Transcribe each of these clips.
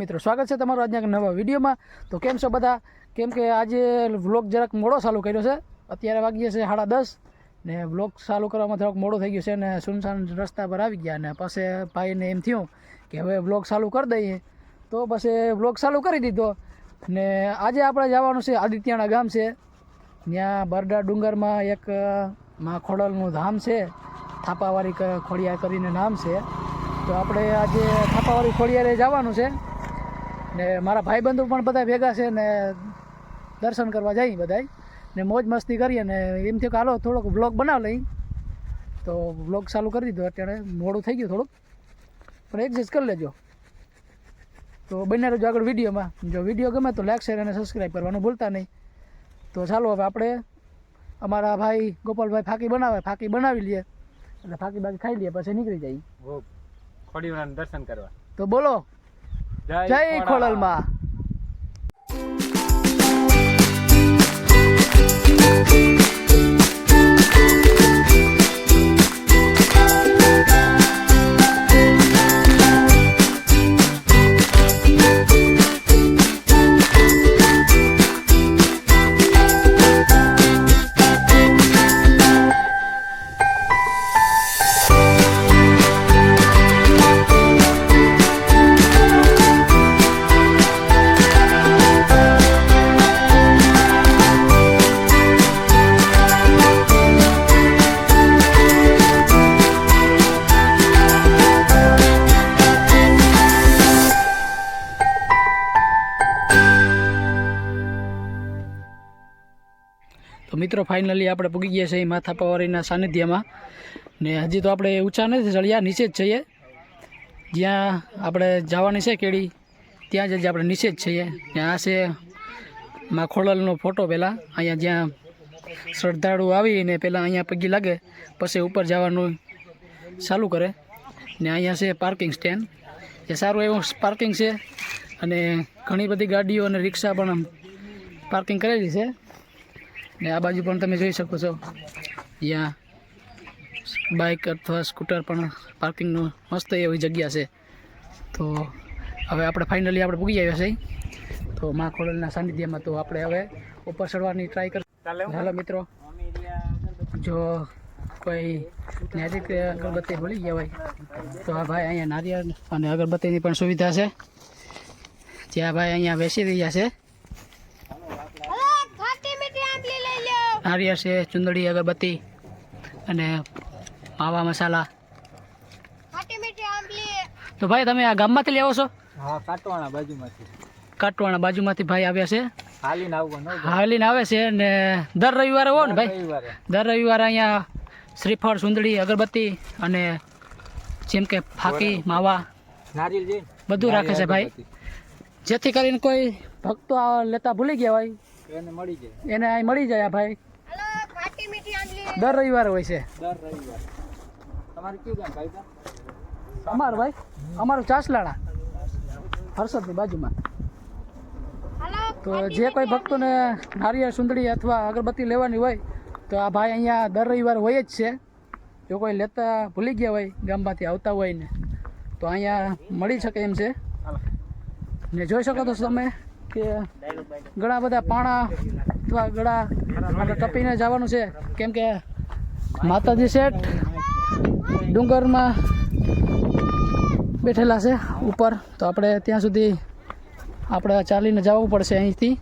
મિત્રો, સ્વાગત છે તમારું આજના નવા વિડીયોમાં। તો કેમ છો બધા? કેમ કે આજે વ્લોગ જરાક મોડો ચાલુ કર્યો છે। અત્યારે વાગ્યા છે 10:30 ને વ્લોગ ચાલુ કરવામાં થોડોક મોડો થઈ ગયો છે ને સુનસાન રસ્તા પર આવી ગયા ને પછી ભાઈને એમ થયું કે હવે વ્લોગ ચાલુ કરી દઈએ, તો પછી વ્લોગ ચાલુ કરી દીધો ને આજે આપણે જવાનું છે આદિત્યના ગામ છે, ત્યાં બરડા ડુંગરમાં એક માં ખોડલનું ધામ છે, થાપાવાળી ખોડિયાર કરીને નામ છે। તો આપણે આજે થાપાવાળી ખોડિયારે જવાનું છે ને મારા ભાઈબંધો પણ બધા ભેગા છે ને દર્શન કરવા જઈએ બધા ને મોજ મસ્તી કરીએ ને એમ થયું કે હાલો થોડોક વ્લોગ બનાવી લઈ, તો વ્લોગ ચાલુ કરી દીધો। અત્યારે મોડું થઈ ગયું થોડુંક, પણ એડજસ્ટ કરી લેજો। તો બને રહેજો આગળ વિડીયોમાં। જો વિડીયો ગમે તો લાઈક શેર અને સબસ્ક્રાઈબ કરવાનું ભૂલતા નહીં। તો ચાલો હવે આપણે અમારા ભાઈ ગોપાલભાઈ ફાકી બનાવે, ફાકી બનાવી લઈએ એટલે ફાકી બાકી ખાઈ લઈએ પછી નીકળી જઈએ ખોડિયારના દર્શન કરવા। તો બોલો જય ખોડલમાં। તો મિત્રો ફાઇનલી આપણે પૂગી ગયા છીએ મા થાપાવાળીના સાનિધ્યમાં ને હજી તો આપણે ઊંચા નથી ચડ્યા, નીચે જ છીએ। જ્યાં આપણે જવાની છે કેડી ત્યાં જ આપણે નીચે જ છીએ ને આ છે મા ખોડલનો ફોટો। પહેલાં અહીંયા જ્યાં શ્રદ્ધાળુ આવીને પહેલાં અહીંયા પગી લાગે પછી ઉપર જવાનું ચાલુ કરે ને અહીંયા છે પાર્કિંગ સ્ટેન્ડ, એ સારું એવું પાર્કિંગ છે અને ઘણી બધી ગાડીઓ અને રિક્ષા પણ પાર્કિંગ કરેલી છે ને આ બાજુ પણ તમે જોઈ શકો છો અહીંયા બાઇક અથવા સ્કૂટર પણ પાર્કિંગનું મસ્ત એવી જગ્યા છે। તો હવે આપણે ફાઇનલી આપણે પૂગી આવ્યા છીએ તો મા ખોડલના સાનિધ્યમાં। તો આપણે હવે ઉપર ચડવાની ટ્રાય કરીએ। હાલો મિત્રો, જો કોઈ નારિયેળ અગરબત્તી ભૂલી ગયા હોય તો આ ભાઈ અહીંયા નારિયેળ અને અગરબત્તીની પણ સુવિધા છે, જ્યાં ભાઈ અહીંયા બેસી રહ્યા છે। નારિયેળ છે, ચુંદડી, અગરબત્તી અને માવા મસાલા। તો ભાઈ તમે આ ગામમાંથી લેવો છો? હા, કાટવાણા બાજુમાંથી। કાટવાણા બાજુમાંથી ભાઈ આવ્યા છે, હાલીને આવે છે ને દર રવિવારે હો ને ભાઈ? દર રવિવારે અહીંયા શ્રીફળ, ચુંદડી, અગરબત્તી અને જેમ કે ફાકી, માવા, નારિયેળ બધું રાખે છે ભાઈ, જેથી કરીને કોઈ ભક્તો લેતા ભૂલી ગયા હોય એને અહીં મળી જાય। ભાઈ દર રવિવારે હોય છે। અમારું ભાઈ અમારું ચાસલાણા હર્ષદની બાજુમાં। તો જે કોઈ ભક્તોને નારિયેળ, સુંદડી અથવા અગરબત્તી લેવાની હોય તો આ ભાઈ અહીંયા દર રવિવારે હોય જ છે। જો કોઈ લેતા ભૂલી ગયા હોય, ગામમાંથી આવતા હોય ને, તો અહીંયા મળી શકે એમ છે ને જોઈ શકો તો તમે કે ઘણા બધા પાણા અથવા ગળા આપણે ટપીને જવાનું છે, કેમ કે માતાજી શેઠ ડુંગરમાં બેઠેલા છે ઉપર, તો આપણે ત્યાં સુધી આપણે ચાલીને જવું પડશે અહીંથી।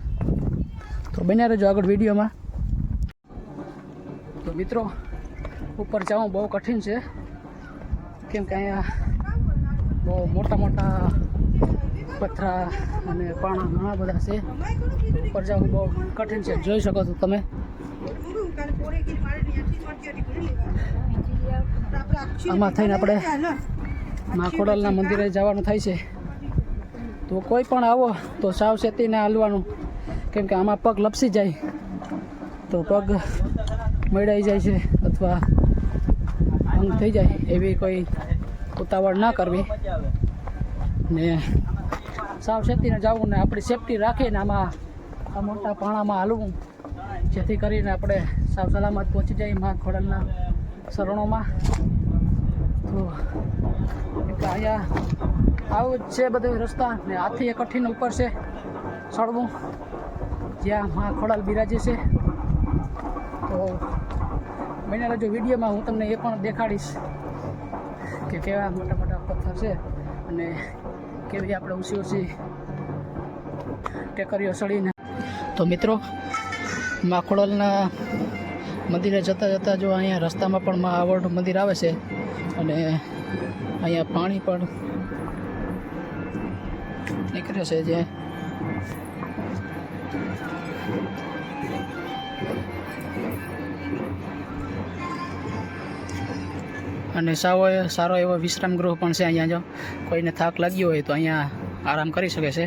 તો બન્યા રહેજો આગળ વિડીયોમાં। તો મિત્રો ઉપર જવું બહુ કઠિન છે, કેમ કે અહીંયા બહુ મોટા મોટા પથરા અને પાણા ઘણા બધા છે, ઉપર જવું બહુ કઠિન છે, જોઈ શકો છો તમે। આમાં થઈને આપણે મા ખોડલના મંદિરે જવાનું થાય છે। તો કોઈ પણ આવો તો સાવચેતીને હાલવાનું, કેમ કે આમાં પગ લપસી જાય તો પગ મળાઈ જાય છે અથવા ભંગ થઈ જાય, એવી કોઈ ઉતાવળ ના કરવી ને સાવચેતીને જવું ને આપણી સેફટી રાખીને આમાં આ મોટા પાણામાં હાલવું, જેથી કરીને આપણે સાવ સલામત પહોંચી જાય મા ખોડલના શરણોમાં। તો અહીંયા આવું જ છે બધું રસ્તા ને આથી એક કઠિન ઉપર છે ચડવું જ્યાં મા ખોડાલ બિરાજે છે. તો બને રહેજો વિડીયોમાં, હું તમને એ પણ દેખાડીશ કે કેવા મોટા મોટા પથ્થર છે અને કેવી આપણે ઊંચી ઊંચી ટેકરીઓ ચડીને. તો મિત્રો મા ખોડલના મંદિરે જતાં જતાં જો અહીંયા રસ્તામાં પણ મા આવડનું મંદિર આવે છે અને અહીંયા પાણી પણ નીકળે છે જે અને સારો એવો વિશ્રામ ગૃહ પણ છે. અહીંયા જો કોઈને થાક લાગ્યો હોય તો અહીંયા આરામ કરી શકે છે.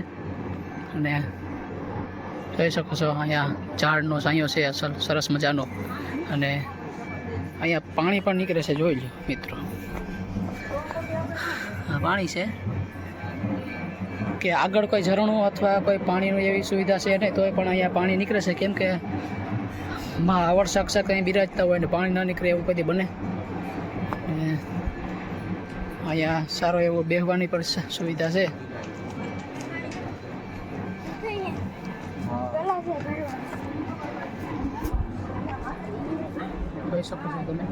અને જોઈ શકો છો અહીંયા ઝાડનો છાંયો છે અસલ સરસ મજાનો અને અહીંયા પાણી પણ નીકળે છે. જોઈ લો મિત્રો, આ પાણી છે કે આગળ કોઈ ઝરણું અથવા કોઈ પાણીની એવી સુવિધા છે નહીં તોય પણ અહીંયા પાણી નીકળે છે, કેમ કે માં આવડ સાક્ષાત અહીં બિરાજતા હોય ને પાણી ન નીકળે એવું કદી બને. અહીંયા સારો એવો બેહવાની પણ સુવિધા છે. જોઈ શકો છો તમે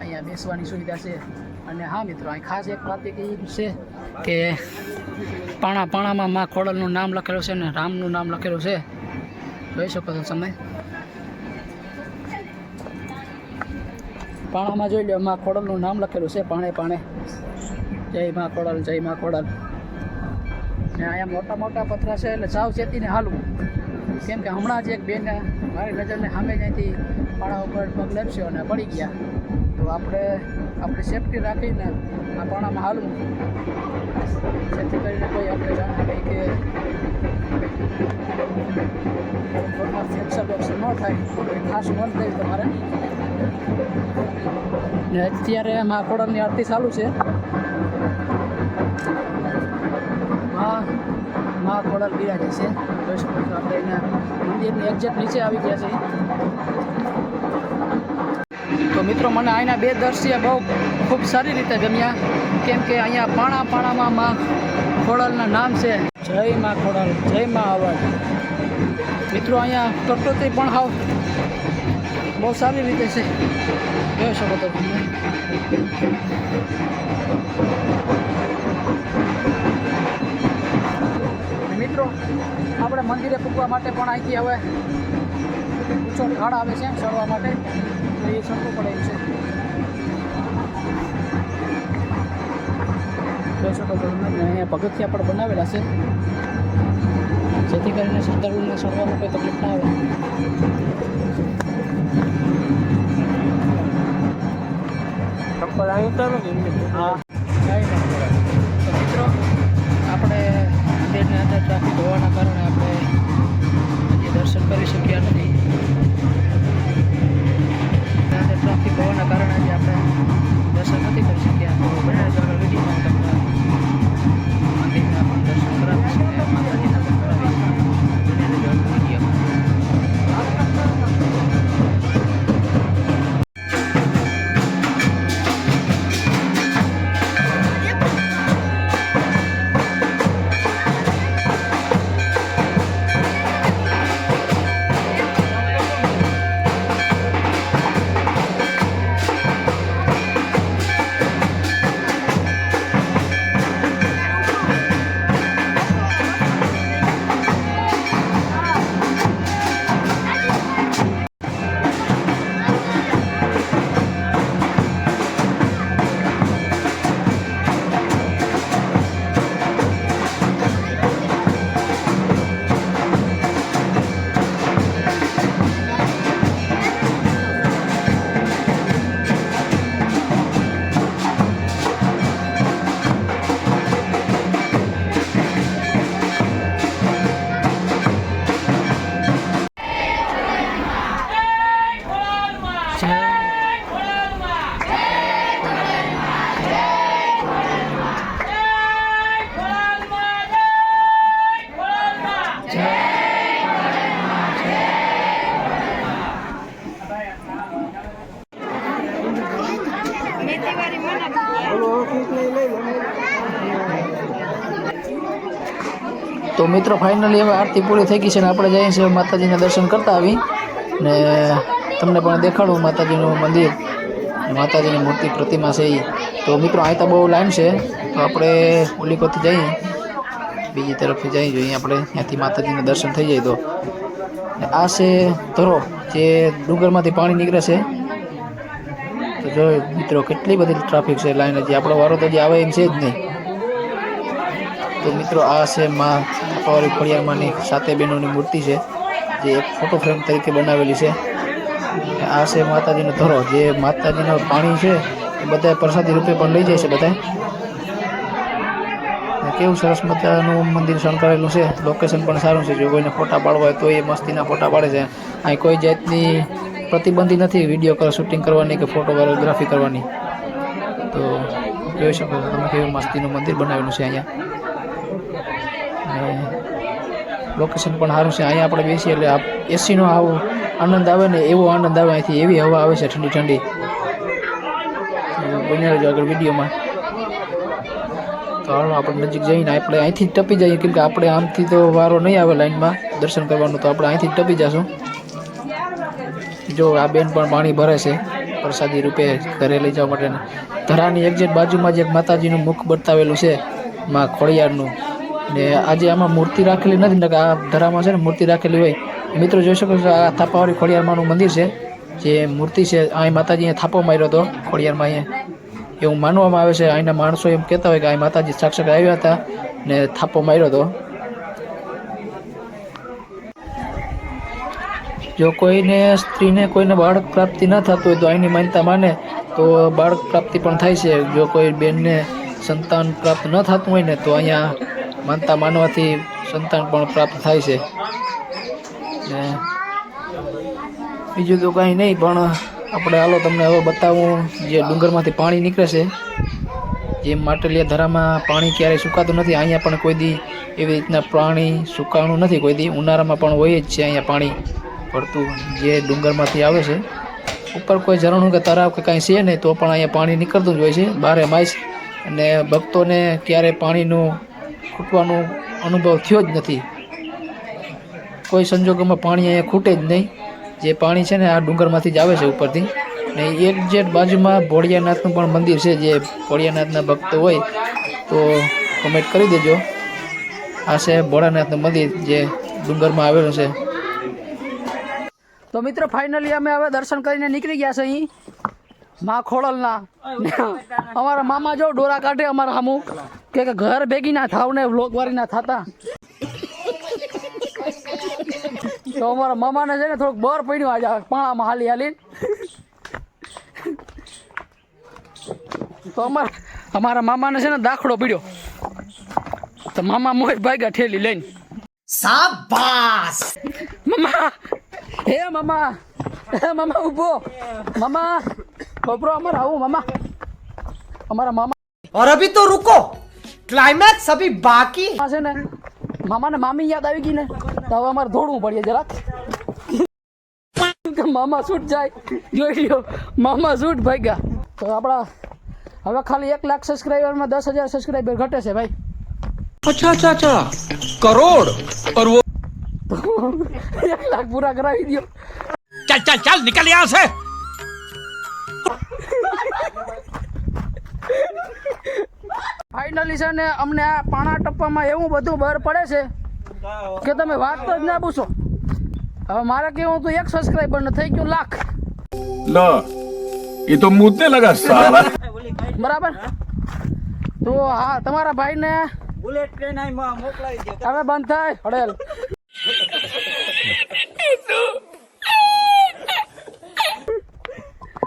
અહીંયા બેસવાની સુવિધા છે. અને હા મિત્રો, અહીં ખાસ એક વાત એ છે કે પાણામાં મા ખોડલનું નામ લખેલું છે ને રામનું નામ લખેલું છે. જોઈ શકો છો તમે પાણામાં જોઈ લો, મા ખોડલનું નામ લખેલું છે પાણે પાણે. જય મા ખોડલ, જય મા ખોડલ. ને અહીંયા મોટા મોટા પથરા છે એટલે સાવચેતીને હાલવું, કેમ કે હમણાં જ એક બેન મારી નજરને સામે ત્યાંથી પાણા ઉપર પગ લેપસ્યો અને પડી ગયા. તો આપણી સેફટી રાખીને આ પાણામાં હાલવું, જેથી કરીને કોઈ આપણે જાણે કંઈ કે ફ્રેક્ચર બેક્ચર ન થાય એ ખાસ નોંધ લેવી તમારે. ને અત્યારે મા ખોડલની આરતી ચાલુ છે. મા ખોડલ બિરાજે છે. જોઈ શકો છો આપણે એના મંદિરની એક્ઝેક્ટ નીચે આવી ગયા છે. તો મિત્રો, મને અહીંના બે દ્રશ્ય બહુ ખૂબ સારી રીતે ગમ્યા, કેમ કે અહીંયા પાણામાં મા ખોડલના નામ છે. જય મા ખોડલ, જય મા આવડ. મિત્રો, અહીંયા પ્રકૃતિ પણ હાવ બહુ સારી રીતે છે. જોઈ શકો તો તમે. મિત્રો, આપણે મંદિરે પૂગવા માટે પણ અહીંથી હવે ઊંચો ઢાળ આવે છે ચડવા માટે, તો એ ચડવું પડે એમ છે. જોઈ શકો છો તમે. અહીંયા પગથિયા પણ બનાવેલા છે, જેથી કરીને શ્રદ્ધાળુઓને ચડવામાં કોઈ તકલીફ ના આવે. હા, તો મિત્રો, આપણે મંદિરની અંદર ટ્રાફિક હોવાના કારણે આપણે હજી દર્શન કરી શક્યા નથી. અંદર ટ્રાફિક હોવાના કારણે હજી આપણે દર્શન નથી કરી શક્યા. તો બને આગળ વિડીયોમાં તમને મંદિરના પણ દર્શન કરાવીશ અને માતાજીના પણ કરાવીશ. બને વિડીયોમાં. તો મિત્રો ફાઇનલી હવે આરતી પૂરી થઈ ગઈ છે ને આપણે જઈએ છીએ માતાજીના દર્શન કરતા આવી ને તમને પણ દેખાડું માતાજીનું મંદિર, માતાજીની મૂર્તિ પ્રતિમા છે એ. તો મિત્રો અહીં તો બહુ લાઈન છે, તો આપણે ઓલીકોથી જઈએ, બીજી તરફથી જઈ જોઈએ આપણે, ત્યાંથી માતાજીના દર્શન થઈ જાય. તો આ છે ધરો જે ડુંગરમાંથી પાણી નીકળે છે. તો જો મિત્રો કેટલી બધી ટ્રાફિક છે, લાઈન હજી આપણો વારો તો હજી આવે એમ છે જ નહીં. તો મિત્રો આ છે માં થાપાવાળી ખોડિયારમાંની સાતે બહેનોની મૂર્તિ છે, જે એક ફોટો ફ્રેમ તરીકે બનાવેલી છે. આ છે માતાજીનો ધરો, જે માતાજીનું પાણી છે એ બધા પ્રસાદી રૂપે પણ લઈ જાય છે બધા. કેવું સરસ મજાનું મંદિર શણગારેલું છે, લોકેશન પણ સારું છે. જો કોઈને ફોટા પાડવા હોય તો એ મસ્તીના ફોટા પાડે છે. અહીં કોઈ જાતની પ્રતિબંધી નથી વિડીયો શૂટિંગ કરવાની કે ફોટોગ્રાફી કરવાની. તો જોઈ શકો છો તમે કેવું મસ્તીનું મંદિર બનાવેલું છે અહીંયા, અને લોકેશન પણ સારું છે. અહીંયા આપણે બેસીએ એટલે એસીનો આવો આનંદ આવે ને એવો આનંદ આવે અહીંથી, એવી હવા આવે છે ઠંડી ઠંડી. બની રહેજો આગળ વિડીયોમાં. તો હાલો આપણે નજીક જઈને આપણે અહીંથી જ ટપી જઈએ, કેમ કે આપણે આમથી તો વારો નહીં આવે લાઈનમાં દર્શન કરવાનું, તો આપણે અહીંથી જ ટપી જશું. જો આ બેન પણ પાણી ભરે છે પ્રસાદી રૂપે ઘરે લઈ જવા માટે. ધરાની એક્ઝેક્ટ બાજુમાં જ એક માતાજીનું મુખ બતાવેલું છે માં ખોડિયારનું, ને આજે આમાં મૂર્તિ રાખેલી નથી ને આ ધરામાં છે ને મૂર્તિ રાખેલી હોય. મિત્રો જોઈ શકો છો આ થાપાવાળી ખોડિયારમાંનું મંદિર છે, જે મૂર્તિ છે. અહીં માતાજીએ થાપો માર્યો હતો ખોડિયારમાં, અહીંયા એવું માનવામાં આવે છે. અહીંના માણસો એમ કહેતા હોય કે અહીં માતાજી સાક્ષાત આવ્યા હતા ને થાપો માર્યો હતો. જો કોઈને સ્ત્રીને કોઈને બાળક પ્રાપ્તિ ન થતું હોય તો અહીંની માન્યતા માને તો બાળક પ્રાપ્તિ પણ થાય છે. જો કોઈ બેનને સંતાન પ્રાપ્ત ન થતું હોય ને તો અહીંયા માનતા માનવાથી સંતાન પણ પ્રાપ્ત થાય છે. ને બીજું તો કાંઈ નહીં, પણ આપણે હાલો તમને હવે બતાવું જે ડુંગરમાંથી પાણી નીકળે છે. જેમ માટલિયા ધરામાં પાણી ક્યારેય સુકાતું નથી, અહીંયા પણ કોઈ દી એવી રીતના પાણી સુકાણું નથી કોઈ દી. ઉનાળામાં પણ હોય જ છે અહીંયા પાણી પડતું જે ડુંગરમાંથી આવે છે. ઉપર કોઈ ઝરણું કે તળાવ કે કાંઈ છે નહીં, તો પણ અહીંયા પાણી નીકળતું જ હોય છે બારે માસ. અને ભક્તોને ક્યારેય પાણીનું ખૂટવાનો અનુભવ થયો જ નથી. કોઈ સંજોગોમાં પાણી અહીંયા ખૂટે જ નહીં. જે પાણી છે ને આ ડુંગરમાંથી જ આવે છે ઉપરથી. ને એક જેટ બાજુમાં ભોળિયાનાથનું પણ મંદિર છે, જે ભોળિયાનાથના ભક્તો હોય તો કોમેન્ટ કરી દેજો. આ છે ભોળાનાથનું મંદિર જે ડુંગરમાં આવેલું છે. તો મિત્રો ફાઇનલી અમે હવે દર્શન કરીને નીકળી ગયા છે અહીં માં ખોડલના. અમારા મામા જો ડોરા કાઢે અમારા સામું કે ઘર ભેગી ના થાવ ને વ્લોગ વાળી ના થતા. તો અમારા મામાને છે ને થોડુંક બર પડ્યું આજે પાણામાં હાલી હાલી. તો અમારા મામાને છે ને દાખલો પડ્યો, તો મામા મોજ ભાગ્યા ઠેલી લઈને. શાબાશ મામા, હે મામા, હે મામા ઉભો, મામા બપરો અમારે આવું મામા, અમારા મામા. और अभी तो रुको, क्लाइमैक्स अभी बाकी છે ને. મામાને મામી યાદ આવી ગઈ ને તો હવે અમારે દોડવું પડે જરાક. મામા શૂટ જાય, જોઈ લ્યો મામા શૂટ ભાગ્યા. તો આપણા હવે ખાલી 1 લાખ સબસ્ક્રાઈબરમાં 10,000 સબસ્ક્રાઈબર ઘટે છે ભાઈ. अच्छा अच्छा अच्छा करोड़ और वो 1 લાખ પૂરા કરાવી દો. चल चल चल निकल यहाँ से. ફાઇનલી છે ને અમને આ પાણા ટપ્પામાં એવું બધું બહાર પડે છે કે તમે વાત તો જ ના પૂછો. હવે મારે કેવું હતું 1 સબસ્ક્રાઈબર ને થઈ ગયું લાખ. लो ये तो मुद्दे लगा साला. બરાબર. તો હા તમારા ભાઈને બુલેટ ટ્રેન અહીં મોકલાવી દો. હવે બંધ થાય હડેલ.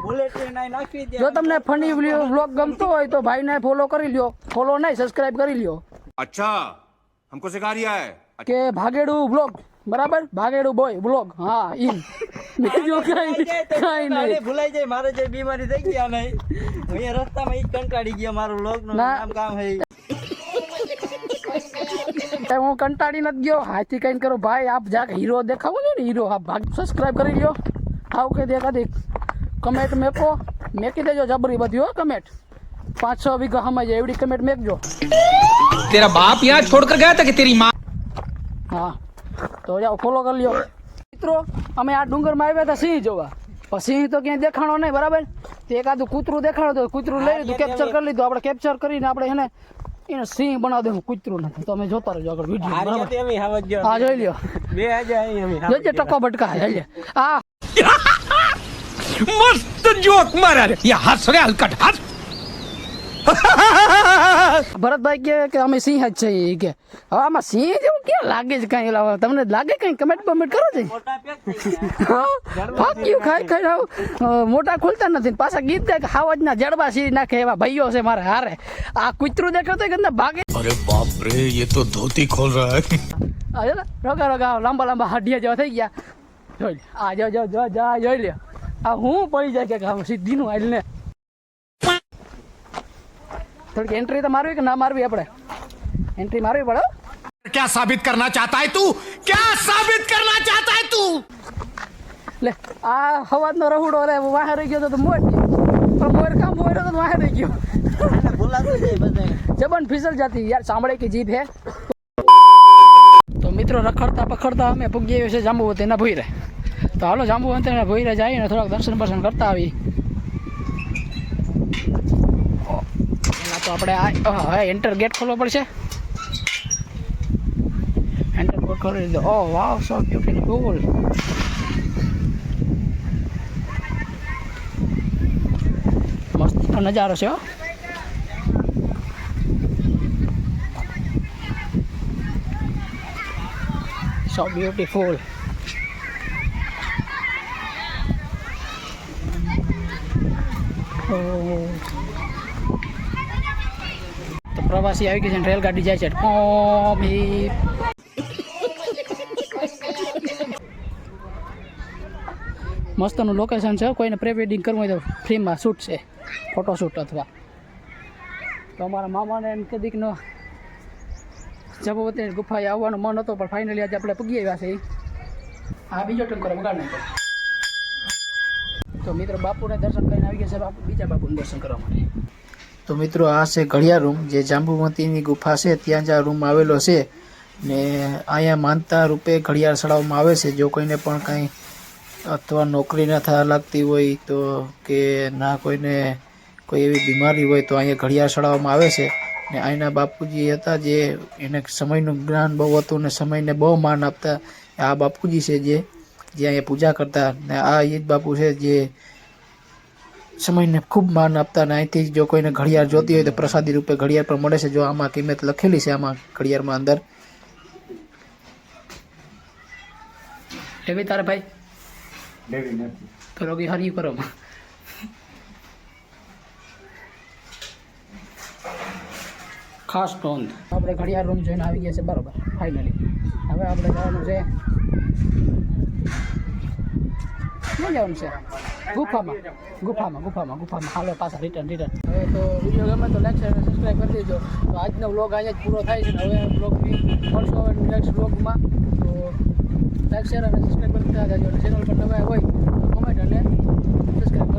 બુલેટ ટ્રેન અહીં નાખી દે. જો તમને ફની વ્લોગ ગમતો હોય તો ભાઈને ફોલો કરી લ્યો. ફોલો નહીં સબસ્ક્રાઇબ કરી લ્યો. अच्छा हमको सिखा रिया है. કે ભાગેડું વ્લોગ, બરાબર, ભાગેડું બોય વ્લોગ. હા ઈ બીજું કઈ નહીં. ભૂલાઈ જાય મારે જે બીમારી થઈ ગયા નહીં, અહીંયા રસ્તામાં ઈ કંટાળી ગયા. મારું લોક નું ના. નામ કામ હે. હું કંટાળી નથી ગયો. હાથી કઈ કરો ભાઈ, આપ જા હીરો દેખાવું ને હીરો. હા ભાગ સબસ્ક્રાઇબ કરી લ્યો. આવ કે દેખાતી કમેન્ટ મેકો, મેકી દેજો જબરી બધી હો કમેન્ટ. 5-6 વીઘા હમાઈ જાય એવડી કમેન્ટ મેકજો. तेरा बाप यहाँ छोड़कर गया था कि तेरी माँ. હા તો જાઓ ફોલો કરી લ્યો મિત્રો. અમે આ ડુંગરમાં આવ્યા હતા સિંહ જોવા, પણ સિંહ તો ક્યાંય દેખાણો નહીં બરાબર. તો એકાદું કૂતરું દેખાડો તો કૂતરું લઈ લીધું, કેપ્ચર કરી લીધું. આપણે કેપ્ચર કરીને આપણે એને સિંહ બનાવી દેવું, કૂતરું નથી. તો અમે જોતા રહેજો આગળ વિડીયો બરાબર. હા જોઈ લ્યો, જોઈજે ટકો બટકા જોઈ લે. હા मस्त जोक मारा रे ये हंस रे हलकट हंस ભરતભાઈ કે અમે સિંહ જ છે એ કે. હવે આમાં સિંહ જેવું ક્યાં લાગે છે કઈ? તમને લાગે કઈ? કમેન્ટ બમેન્ટ કરો છે. ફાક્યું ખાઈ ખાઈ મોટા ખુલતા નથી ને પાછા ગીત ગાય કે હાવજના જડબા સીરી નાખે એવા ભાઈઓ છે મારે હારે. આ કૂતરું દેખાતો કે ભાગે. अरे बाप रे ये तो धोती खोल रहा है રોગા રોગા લાંબા લાંબા હાડિયા જેવા થઈ ગયા. જોઈ લે આ જો જો જો જા જોઈ લે. આ હું પડી જાય કે સીધી નું આઈલ ને થોડીક એન્ટ્રી તો મારવી કે ના મારવી? આપણે એન્ટ્રી મારવી પડે. क्या साबित करना चाहता है तू? क्या साबित करना चाहता है तू? લે આ હવાજનો રहुડો રે વાહે રહી ગયો તો મોર ગયો, પણ મોર કામ મોર તો વાહે રહી ગયો. જબન ફિસલ જાતી યાર, સાંભળે કે જીભ હે. તો મિત્રો રખડતા પખડતા અમે પૂગી આવ્યા છે જાંબુવતીના ભોયરે. તો હાલો જાંબુવતીના ભોયરે જઈએ ને થોડાક દર્શન બર્શન કરતા આવી. એના તો આપણે હવે એન્ટર ગેટ ખોલવો પડશે. એન્ટર ગેટ ખોલી દીધો. ઓ વાવ સો બ્યુટીફુલ. મસ્ત નજારો છે હો. So beautiful. તો પ્રવાસી આવી ગયા છે, રેલગાડી જાય છે. મસ્તનું લોકેશન છે. કોઈને પ્રી વેડિંગ કરવું હોય તો ફ્રીમાં શૂટ છે, ફોટોશૂટ અથવા. તો અમારા મામાને કદીકનો જાંબુવતી ગુફાએ આવવાનો મન હતો, પણ ફાઇનલી આજે આપણે પૂગી આવ્યા છે. આ બીજો ટંકો વગાડ નાખ્યો. તો મિત્રો બાપુને દર્શન કરીને આવી ગયા છે. બીજા બાપુને દર્શન કરવા માટે. તો મિત્રો આ છે ઘડિયાળ રૂમ, જે જાંબુવતીની ગુફા છે ત્યાં જ આ રૂમ આવેલો છે. ને અહીંયા માનતા રૂપે ઘડિયાળ ચડાવવામાં આવે છે. જો કોઈને પણ કાંઈ અથવા નોકરી ના થવા લાગતી હોય તો કે ના કોઈને કોઈ એવી બીમારી હોય તો અહીંયા ઘડિયાળ ચડાવવામાં આવે છે. ને અહીંના બાપુજી હતા જે એને સમયનું જ્ઞાન બહુ હતું ને સમયને બહુ માન આપતા. આ બાપુજી છે જે અહીંયા પૂજા કરતા. ને આ એ જ બાપુ છે જે સમયને ખૂબ માન આપતા. ને અહીંથી જો કોઈને ઘડિયાળ જોતી હોય તો પ્રસાદી રૂપે ઘડિયાળ પણ મળે છે. જો આમાં કિંમત લખેલી છે આમાં ઘડિયાળમાં અંદર. લેવી તારે ભાઈ? લેવી નથી તો રોગી હરી કરો. ખાસ નોંધ, આપણે ઘડિયાળ રૂમ જોઈને આવી ગયા છે બરાબર ફાઇનલી. હવે આપણે જવાનું છે, ક્યાં જવાનું છે? ગુફામાં. હાલો પાછા રિટર્ન. હવે તો વિડીયો ગમે તો લાઈક શેર અને સબસ્ક્રાઈબ કરી દેજો. તો આજનો વ્લોગ અહીંયા જ પૂરો થાય છે. હવે વ્લોગની મળશો હવે નેક્સ્ટ વ્લોગમાં. તો લાઈક શેર અને સબસ્ક્રાઈબ કરતા જજો. ચેનલ પર નવા હોય તો કમેન્ટ અને સબસ્ક્રાઈબ